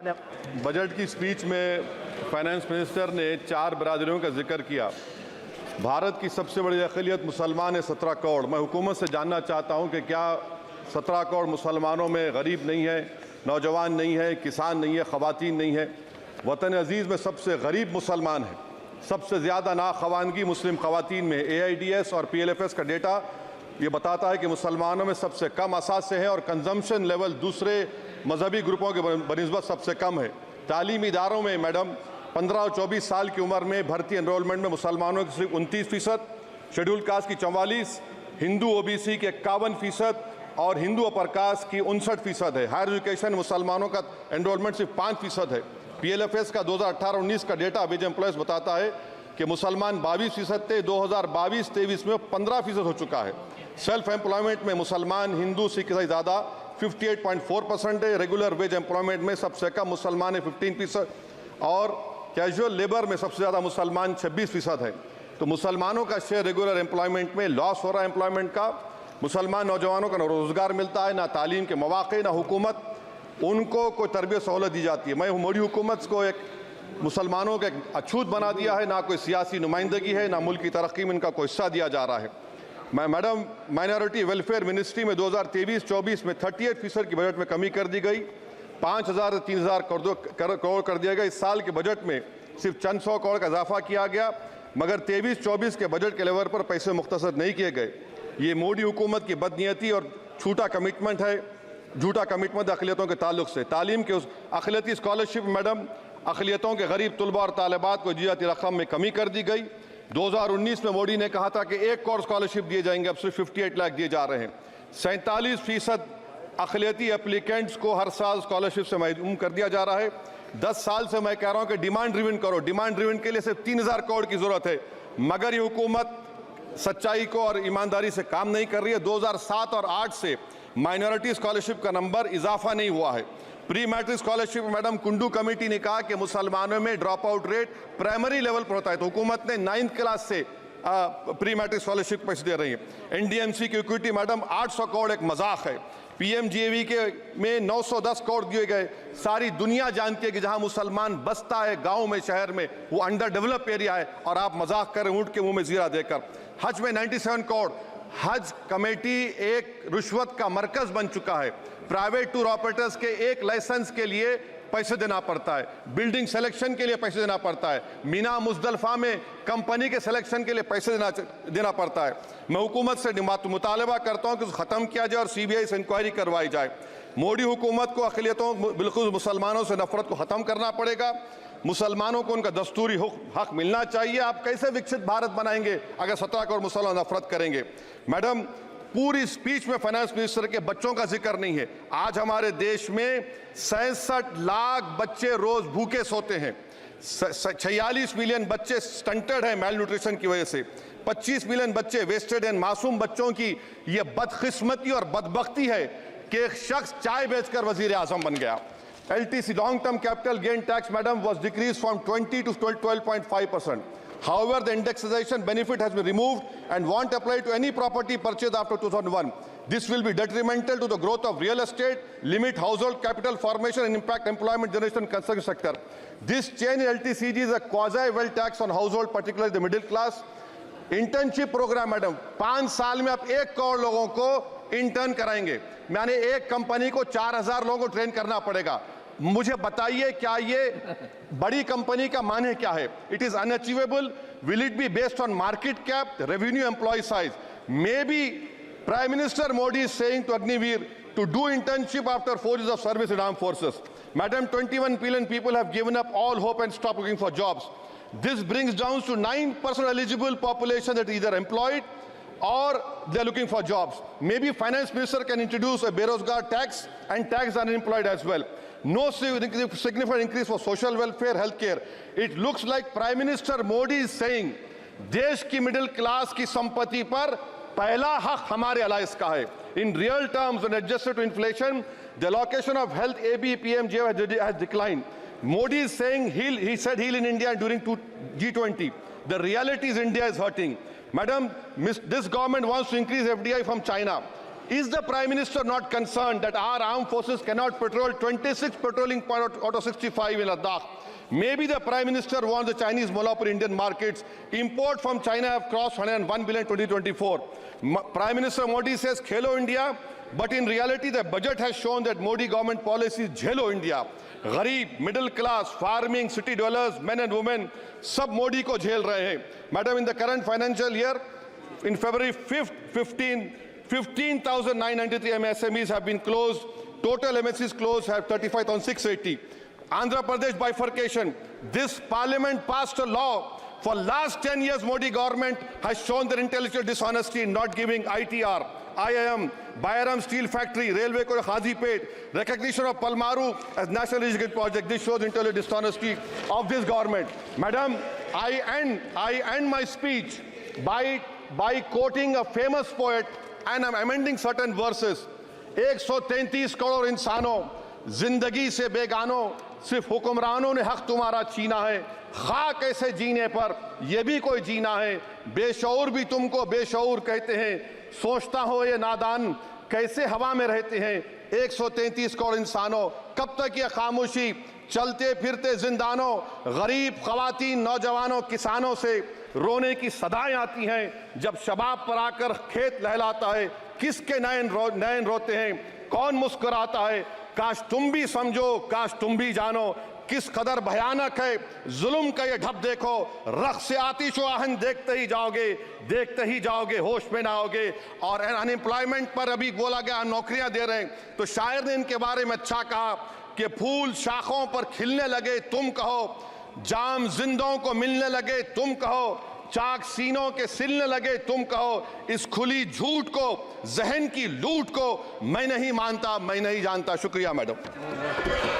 Budget की speech में finance minister ने 4 बरादरियों का जिक्र किया। भारत की सबसे बड़ी अक़लियत मुसलमान है 17 करोड़। मैं हुकूमत से जानना चाहता हूं कि क्या 17 करोड़ मुसलमानों में गरीब नहीं है, नौजवान नहीं है, किसान नहीं है, ख़वातीन नहीं है? वतन अजीज़ में सबसे गरीब मुसलमान है, सबसे ज़्यादा नाखवानगी मुस्लिम ख़वातीन में। AIDS और PLFS का डेटा ये बताता है कि मुसलमानों में सबसे कम असासे हैं और कंजम्पशन लेवल दूसरे मजहबी ग्रुपों के बनिस्बत सबसे कम है। तालीमी इदारों में मैडम 15 और 24 साल की उम्र में भर्ती एनरोलमेंट में मुसलमानों की सिर्फ 29%, शेड्यूल कास्ट की 44%, हिंदू OBC के 51% और हिंदू अपर कास्ट की 59% है। हायर एजुकेशन मुसलमानों का एनरोलमेंट सिर्फ 5% है। PLFS का 2018-19 का डेटा वेज एम्प्लॉयज़ बताता है कि मुसलमान 22% थे, 2022-23 में 15% हो चुका है। सेल्फ एम्प्लॉयमेंट में मुसलमान, हिंदू, सिख से ज़्यादा 58.4% है। रेगुलर वेज एम्प्लॉयमेंट में सबसे कम मुसलमान है 15% और कैजुअल लेबर में सबसे ज़्यादा मुसलमान 26% है। तो मुसलमानों का शेयर रेगुलर एम्प्लॉयमेंट में लॉस हो रहा है एम्प्लॉयमेंट का। मुसलमान नौजवानों का ना रोज़गार मिलता है, ना तालीम के मौक़े, ना हुकूमत उनको कोई तरबियत सहूलत दी जाती है। मैं मोदी हुकूमत को एक मुसलमानों का एक अछूत बना दिया है, ना कोई सियासी नुमाइंदगी है, ना मुल्क की तरक्की में इनका कोई हिस्सा दिया जा रहा है। मैं मैडम माइनॉरिटी वेलफेयर मिनिस्ट्री में 2023-24 में 38% की बजट में कमी कर दी गई, 5,000 से 3,000 करोड़ कर दिया गया। इस साल के बजट में सिर्फ चंद 100 करोड़ का इजाफा किया गया, मगर 23-24 के बजट के लेवल पर पैसे मुख्तसर नहीं किए गए। ये मोदी हुकूमत की बदनीयती और झूठा कमिटमेंट है अक़लियतों के ताल्लुक से। तालीम के उस अक़लियती स्कॉलरशिप मैडम अक़लियतों के गरीब तलबा और तालिबात को दी जाती रकम में कमी कर दी गई। 2019 में मोदी ने कहा था कि 1 करोड़ स्कॉलरशिप दिए जाएंगे, अब सिर्फ 58 लाख दिए जा रहे हैं। 47% अक़लियती एप्लीकेंट्स को हर साल स्कॉलरशिप से महरूम कर दिया जा रहा है। 10 साल से मैं कह रहा हूं कि डिमांड ड्रिवन करो। डिमांड ड्रिवन के लिए सिर्फ 3,000 करोड़ की जरूरत है, मगर ये हुकूमत सच्चाई को और ईमानदारी से काम नहीं कर रही है। 2007 और 8 से माइनॉरिटी स्कॉलरशिप का नंबर इजाफा नहीं हुआ है। Pre matric scholarship madam Kundu committee ने कहा कि मुसलमानों में drop out rate primary level पर होता है, तो हुकूमत ने 9th क्लास से प्री मैट्रिक स्कॉलरशिप पैसे दे रही है। NDMC की इक्विटी मैडम 800 करोड़ एक मजाक है। PMGAV के में 910 करोड़ दिए गए। सारी दुनिया जानती है कि जहां मुसलमान बसता है गांव में, शहर में, वो अंडर डेवलप एरिया है, और आप मजाक करें ऊँट के मुंह में जीरा देकर। हज में 97 करोड़। हज कमेटी एक रिश्वत का मरकज बन चुका है। प्राइवेट टूर ऑपरेटर्स के एक लाइसेंस के लिए पैसे देना पड़ता है, बिल्डिंग सिलेक्शन के लिए पैसे देना पड़ता है, मीना मुजदलफा में कंपनी के सिलेक्शन के लिए पैसे देना पड़ता है। मैं हुकूमत से मुतालबा करता हूं कि उसको ख़त्म किया जाए और CBI से इंक्वायरी करवाई जाए। मोदी हुकूमत को अक़लियतों, बिल्कुल मुसलमानों से नफरत को ख़त्म करना पड़ेगा। मुसलमानों को उनका दस्तूरी हक मिलना चाहिए। आप कैसे विकसित भारत बनाएंगे अगर 17 करोड़ मुसलमान नफरत करेंगे? मैडम, पूरी स्पीच में फाइनेंस मिनिस्टर के बच्चों का जिक्र नहीं है। आज हमारे देश में 66 लाख बच्चे रोज भूखे सोते हैं। 46 मिलियन बच्चे स्टंटेड हैं मेल न्यूट्रिशन की वजह से। 25 मिलियन बच्चे वेस्टेड हैं। मासूम बच्चों की यह बदकिस्मती और बदबख्ती है कि एक शख्स चाय बेचकर वजीर आजम बन गया। LTC long term capital gain tax madam was decreased from 20 to 12.5%. However, the indexation benefit has been removed and won't apply to any property purchased after 2001. This will be detrimental to the growth of real estate, limit household capital formation and impact employment generation in construction sector. This change in LTCG is a quasi-wealth tax on household, particularly the middle class. Internship program madam, 5 साल में आप 1 करोड़ लोगों को intern कराएंगे, यानी एक company को 4,000 लोगों को ट्रेन करना पड़ेगा। मुझे बताइए क्या ये बड़ी कंपनी का माने क्या है? It is unachievable. Will it be based on market cap, revenue, employ size? May be prime minister Modi is saying to Agniveer to do internship after 4 years of service in armed forces. Madam, 21 billion people have given up all hope and stopped looking for jobs. This brings down to 9% eligible population that is either employed or they are looking for jobs. Maybe finance minister can introduce a Berozgar tax and tax unemployed as well. No significant increase for social welfare, healthcare. It looks like Prime Minister Modi is saying देश की middle class की संपत्ति पर पहला हक हमारे alliance का है. In real terms, when adjusted to inflation, the allocation of health AB PMJ has declined. Modi is saying he said heal in India during G20. The reality is India is hurting. Madam, this government wants to increase FDI from China. Is the Prime Minister not concerned that our armed forces cannot patrol 26 patrolling points out of 65 in Ladakh? Maybe the Prime Minister wants the Chinese monopoly Indian markets. Import from China have crossed 101 billion 2024. Prime Minister Modi says Khelo India, but in reality the budget has shown that Modi government policy is Jhelo India. गरीब, middle class, farming, city dwellers, men and women, सब मोदी को झेल रहे हैं. Madam, in the current financial year, in February 5th, 15,993 MSMEs have been closed. Total MSCs closed have 35,680. Andhra Pradesh bifurcation. This parliament passed a law. For last 10 years, Modi government has shown their intellectual dishonesty in not giving ITR, IIM, Bayram Steel Factory, Railway Corridor Khazipet, recognition of Palmaru as National Irrigation Project. This shows intellectual dishonesty of this government. Madam, I end my speech by quoting a famous poet, and I'm amending certain verses. 133 crore इंसानों, जिंदगी से बेगानों, सिर्फ हुक्मरानों ने हक तुम्हारा छीना है. खाक ऐसे जीने पर ये भी कोई जीना है. बेशऊर भी तुमको बेशऊर कहते हैं. सोचता हो ये नादान कैसे हवा में रहते हैं. 133 करोड़ इंसानों, कब तक ये खामोशी? चलते फिरते जिंदानों, गरीब खवातीन, नौजवानों, किसानों से रोने की सदाएं आती हैं. जब शबाब पर आकर खेत लहलाता है, किसके नयन रोते हैं, कौन मुस्कुराता है? काश तुम भी समझो, काश तुम भी जानो किस कदर भयानक है जुल्म का ये ढब. देखो रख से आतिश व आहन देखते ही जाओगे, होश में ना आओगे. और अनएम्प्लॉयमेंट पर अभी बोला गया नौकरियां दे रहे हैं, तो शायर ने इनके बारे में अच्छा कहा कि फूल शाखों पर खिलने लगे तुम कहो, जाम जिंदों को मिलने लगे तुम कहो, चाक सीनों के सिलने लगे तुम कहो. इस खुली झूठ को, जहन की लूट को मैं नहीं मानता, मैं नहीं जानता. शुक्रिया मैडम.